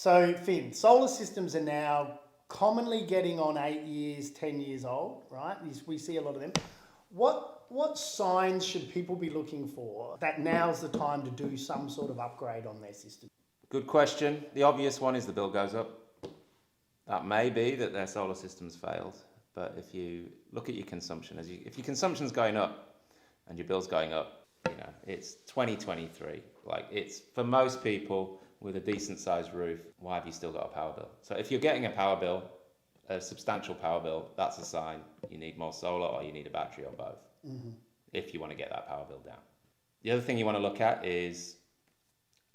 So, Finn, solar systems are now commonly getting on 8 years, 10 years old, right? We see a lot of them. What signs should people be looking for that now's the time to do some sort of upgrade on their system? Good question. The obvious one is the bill goes up. That may be that their solar system's failed, but if you look at your consumption, if your consumption's going up and your bill's going up, it's 2023. Like, it's for most people with a decent sized roof, why have you still got a power bill? So if you're getting a power bill, a substantial power bill, that's a sign you need more solar or you need a battery or both, if you want to get that power bill down. The other thing you want to look at is,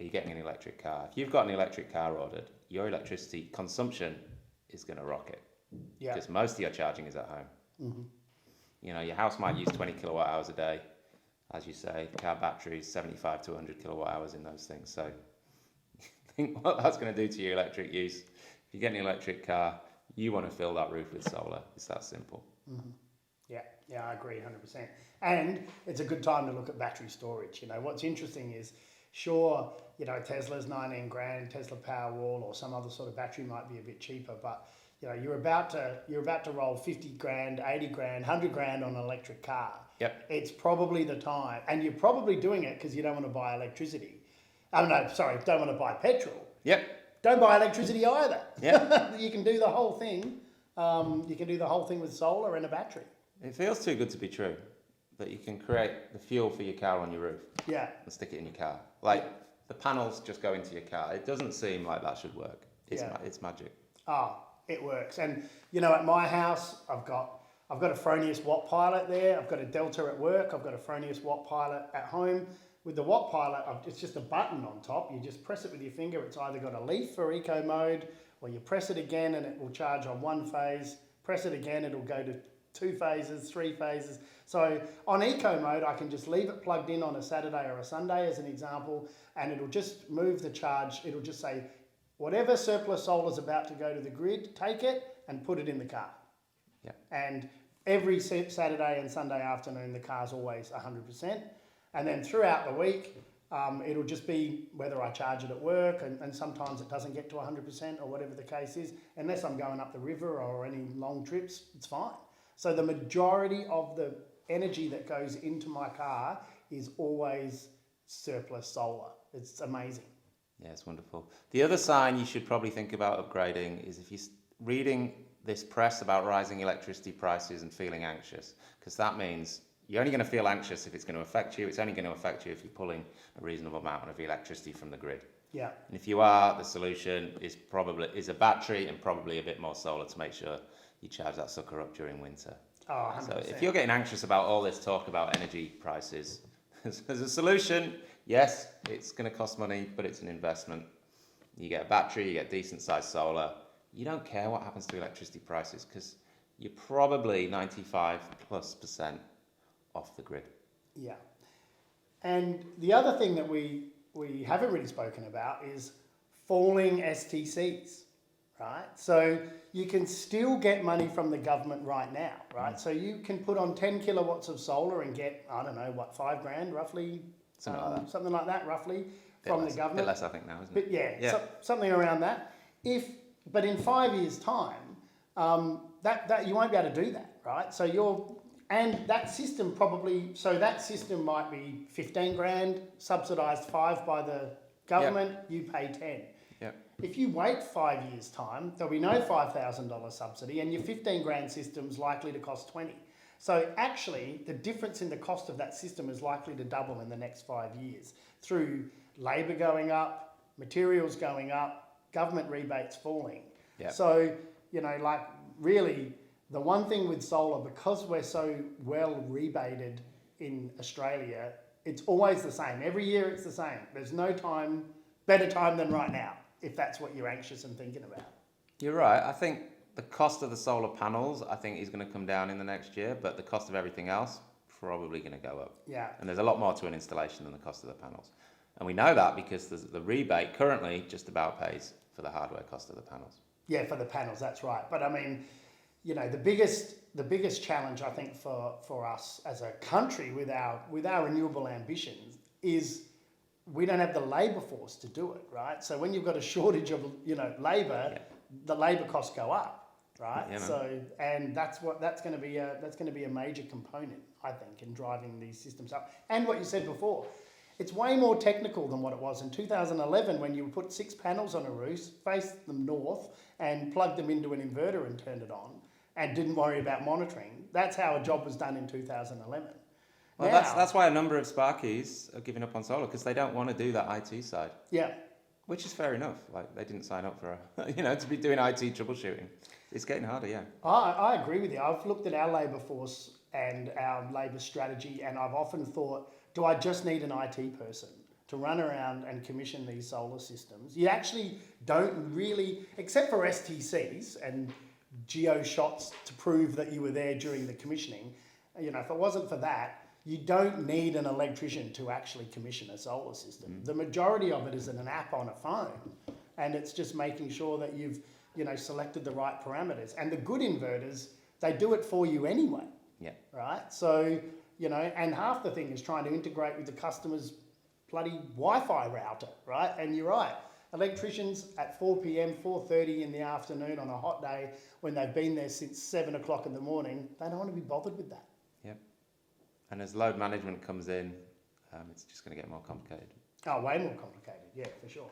are you getting an electric car? If you've got an electric car ordered, your electricity consumption is going to rocket. Yeah. Because most of your charging is at home. Your house might use 20 kilowatt hours a day. As you say, car batteries, 75 to 100 kilowatt hours in those things. So think what that's going to do to your electric use. If you get an electric car, you want to fill that roof with solar. It's that simple. Yeah, I agree 100%. And it's a good time to look at battery storage. What's interesting is, sure, Tesla's 19 grand, Tesla Powerwall or some other sort of battery might be a bit cheaper, but you're about to roll 50 grand, 80 grand, 100 grand on an electric car. Yep. It's probably the time, and you're probably doing it because you don't want to buy electricity. Don't want to buy petrol. Yep. Don't buy electricity either. Yep. You can do the whole thing. You can do the whole thing with solar and a battery. It feels too good to be true that you can create the fuel for your car on your roof. Yeah. And stick it in your car. Like, the panels just go into your car. It doesn't seem like that should work. It's magic. It works. And at my house, I've got a Fronius Watt Pilot there. I've got a Delta at work. I've got a Fronius Watt Pilot at home. With the Watt Pilot, it's just a button on top. You just press it with your finger. It's either got a leaf for eco mode, or you press it again and it will charge on one phase. Press it again, it'll go to 2 phases, 3 phases. So on eco mode, I can just leave it plugged in on a Saturday or a Sunday as an example, and it'll just move the charge. It'll just say, whatever surplus solar is about to go to the grid, take it and put it in the car. Yeah. And every Saturday and Sunday afternoon, the car's always 100%. And then throughout the week, it'll just be whether I charge it at work, and sometimes it doesn't get to 100% or whatever the case is. Unless I'm going up the river or any long trips, it's fine. So the majority of the energy that goes into my car is always surplus solar. It's amazing. Yeah, it's wonderful. The other sign you should probably think about upgrading is if you're reading this press about rising electricity prices and feeling anxious, because that means you're only going to feel anxious if it's going to affect you. It's only going to affect you if you're pulling a reasonable amount of electricity from the grid. Yeah. And if you are, the solution is a battery and probably a bit more solar to make sure you charge that sucker up during winter. Oh, 100%. So if you're getting anxious about all this talk about energy prices, there's a solution. Yes, it's going to cost money, but it's an investment. You get a battery, you get decent sized solar. You don't care what happens to electricity prices because you're probably 95+% off the grid. Yeah. And the other thing that we haven't really spoken about is falling STCs, right? So you can still get money from the government right now, right? So you can put on 10 kilowatts of solar and get, I don't know, what, 5 grand roughly? Something like that roughly from the government. A bit less, I think, now, isn't it? But yeah. Something around that. But in 5 years' time, that you won't be able to do that, right? And that system might be 15 grand, subsidised 5 by the government, you pay 10. Yep. If you wait 5 years' time, there'll be no $5,000 subsidy and your 15 grand system's likely to cost 20. So actually, the difference in the cost of that system is likely to double in the next 5 years through labour going up, materials going up, government rebates falling. Yep. So, really, the one thing with solar, because we're so well rebated in Australia, it's always the same. Every year it's the same. There's no better time than right now, if that's what you're anxious and thinking about. You're right. I think the cost of the solar panels, is going to come down in the next year, but the cost of everything else, probably going to go up. Yeah. And there's a lot more to an installation than the cost of the panels. And we know that because the rebate currently just about pays for the hardware cost of the panels. Yeah, for the panels, that's right. But I mean, the biggest challenge I think for us as a country with our renewable ambitions is we don't have the labour force to do it, right? So when you've got a shortage of, labour, the labour costs go up, right? Yeah, man. So, and that's going to be a major component, I think, in driving these systems up. And what you said before, it's way more technical than what it was in 2011 when you put 6 panels on a roof, faced them north, and plugged them into an inverter and turned it on, and didn't worry about monitoring. That's how a job was done in 2011. Well, Now, that's why a number of Sparkies are giving up on solar, because they don't want to do that IT side. Yeah. Which is fair enough. Like, they didn't sign up for to be doing IT troubleshooting. It's getting harder, yeah. I agree with you. I've looked at our labour force and our labour strategy, and I've often thought, do I just need an IT person to run around and commission these solar systems? You actually don't really, except for STCs and geo shots to prove that you were there during the commissioning. If it wasn't for that, you don't need an electrician to actually commission a solar system. The majority of it is in an app on a phone, and it's just making sure that you've selected the right parameters. And the good inverters, they do it for you anyway. Yeah. Right? So, and half the thing is trying to integrate with the customer's bloody Wi-Fi router, right? And you're right. Electricians at 4 p.m, 4:30 in the afternoon on a hot day when they've been there since 7 o'clock in the morning, they don't want to be bothered with that. Yep. And as load management comes in, it's just going to get more complicated. Oh, way more complicated, yeah, for sure.